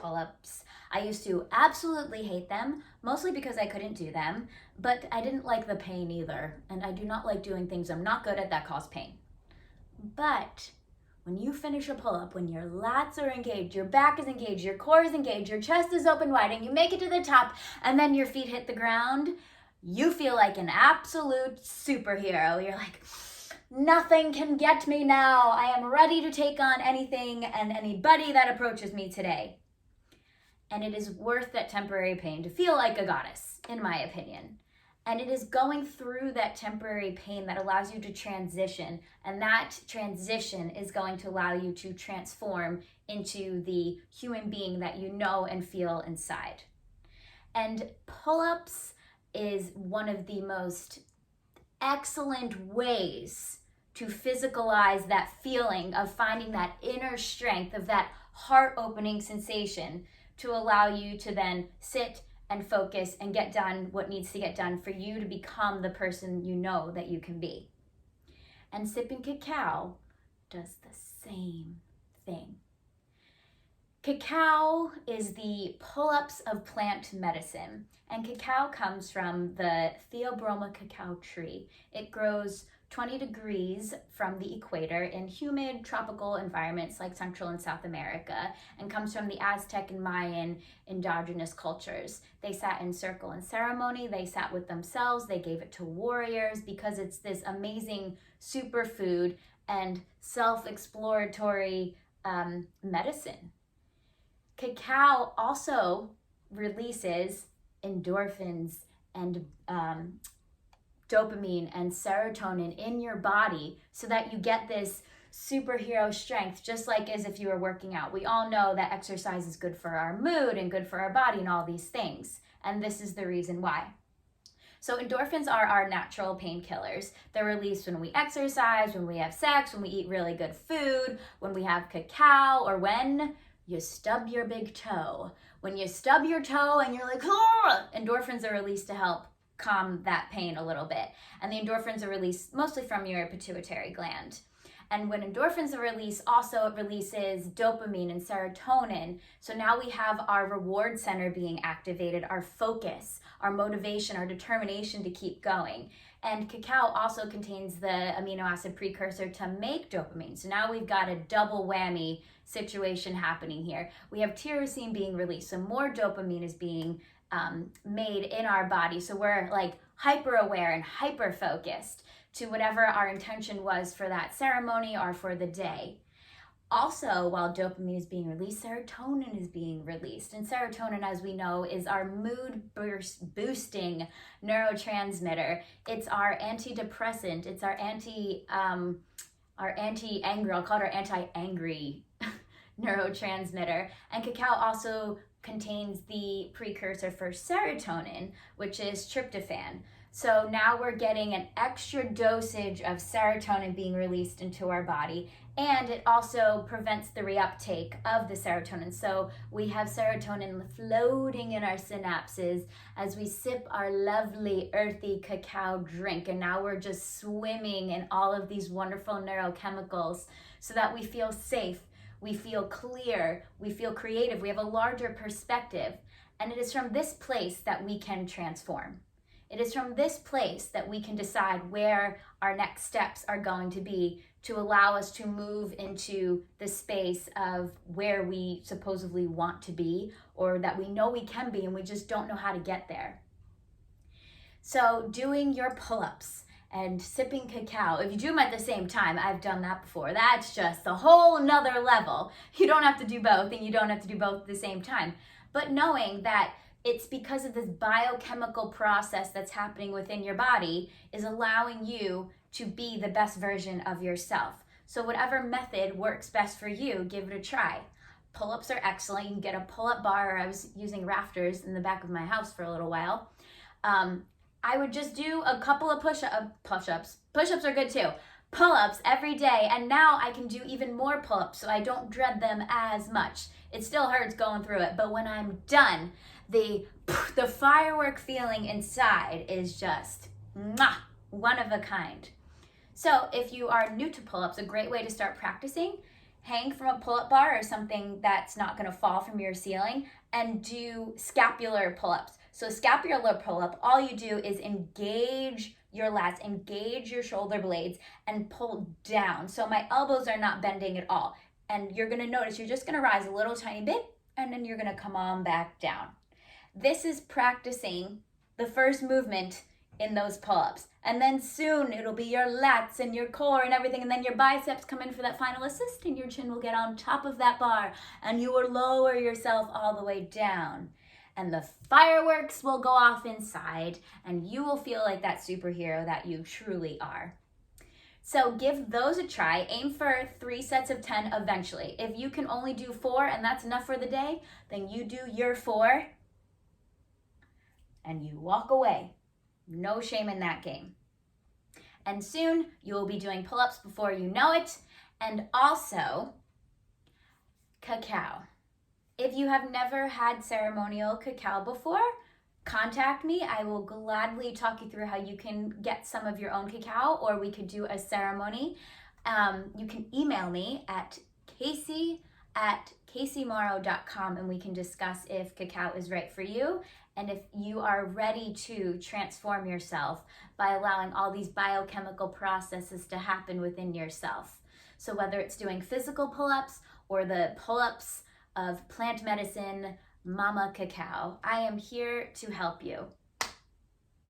Pull-ups. I used to absolutely hate them, mostly because I couldn't do them, but I didn't like the pain either, and I do not like doing things I'm not good at that cause pain. But when you finish a pull-up, when your lats are engaged, your back is engaged, your core is engaged, your chest is open wide, and you make it to the top, and then your feet hit the ground, you feel like an absolute superhero. You're like, nothing can get me now. I am ready to take on anything and anybody that approaches me today. And it is worth that temporary pain to feel like a goddess, in my opinion. And it is going through that temporary pain that allows you to transition. And that transition is going to allow you to transform into the human being that you know and feel inside. And pull-ups is one of the most excellent ways to physicalize that feeling of finding that inner strength, of that heart-opening sensation, to allow you to then sit and focus and get done what needs to get done for you to become the person you know that you can be. And sipping cacao does the same thing. Cacao is the pull-ups of plant medicine, and cacao comes from the Theobroma cacao tree. It grows 20 degrees from the equator in humid tropical environments like Central and South America, and comes from the Aztec and Mayan indigenous cultures. They sat in circle in ceremony, they sat with themselves, they gave it to warriors because it's this amazing superfood and self-exploratory medicine. Cacao also releases endorphins and dopamine and serotonin in your body so that you get this superhero strength, just like as if you were working out. We all know that exercise is good for our mood and good for our body and all these things. And this is the reason why. So endorphins are our natural painkillers. They're released when we exercise, when we have sex, when we eat really good food, when we have cacao, or when you stub your big toe. When you stub your toe and you're like, oh, endorphins are released to help calm that pain a little bit. And the endorphins are released mostly from your pituitary gland. And when endorphins are released, also it releases dopamine and serotonin. So now we have our reward center being activated, our focus, our motivation, our determination to keep going. And cacao also contains the amino acid precursor to make dopamine. So now we've got a double whammy situation happening here. We have tyrosine being released, so more dopamine is being made in our body. So we're like hyper aware and hyper focused to whatever our intention was for that ceremony or for the day. Also, while dopamine is being released, serotonin is being released. And serotonin, as we know, is our mood boosting neurotransmitter. It's our antidepressant. It's our anti-angry, I'll call it our anti-angry neurotransmitter. And cacao also contains the precursor for serotonin, which is tryptophan. So now we're getting an extra dosage of serotonin being released into our body, and it also prevents the reuptake of the serotonin. So we have serotonin floating in our synapses as we sip our lovely earthy cacao drink, and now we're just swimming in all of these wonderful neurochemicals so that we feel safe, we feel clear, we feel creative, we have a larger perspective. And it is from this place that we can transform. It is from this place that we can decide where our next steps are going to be to allow us to move into the space of where we supposedly want to be, or that we know we can be and we just don't know how to get there. So doing your pull-ups and sipping cacao, if you do them at the same time, I've done that before, that's just a whole nother level. You don't have to do both, and you don't have to do both at the same time. But knowing that it's because of this biochemical process that's happening within your body is allowing you to be the best version of yourself. So whatever method works best for you, give it a try. Pull-ups are excellent. You can get a pull-up bar. I was using rafters in the back of my house for a little while. I would just do a couple of push-ups. Push-ups are good too. Pull-ups every day, and now I can do even more pull-ups so I don't dread them as much. It still hurts going through it, but when I'm done, the firework feeling inside is just one of a kind. So if you are new to pull-ups, a great way to start practicing, hang from a pull-up bar or something that's not going to fall from your ceiling and do scapular pull-ups. So scapular pull-up, all you do is engage your lats, engage your shoulder blades, and pull down. So my elbows are not bending at all. And you're going to notice you're just going to rise a little tiny bit, and then you're going to come on back down. This is practicing the first movement in those pull-ups. And then soon it'll be your lats and your core and everything, and then your biceps come in for that final assist, and your chin will get on top of that bar, and you will lower yourself all the way down. And the fireworks will go off inside, and you will feel like that superhero that you truly are. So give those a try. Aim for 3 sets of 10 eventually. If you can only do 4 and that's enough for the day, then you do your 4 and you walk away. No shame in that game. And soon you will be doing pull-ups before you know it. And also, cacao. If you have never had ceremonial cacao before, contact me. I will gladly talk you through how you can get some of your own cacao, or we could do a ceremony. You can email me at casey@caseymorrow.com, and we can discuss if cacao is right for you and if you are ready to transform yourself by allowing all these biochemical processes to happen within yourself. So whether it's doing physical pull-ups or the pull-ups of plant medicine, Mama Cacao, I am here to help you.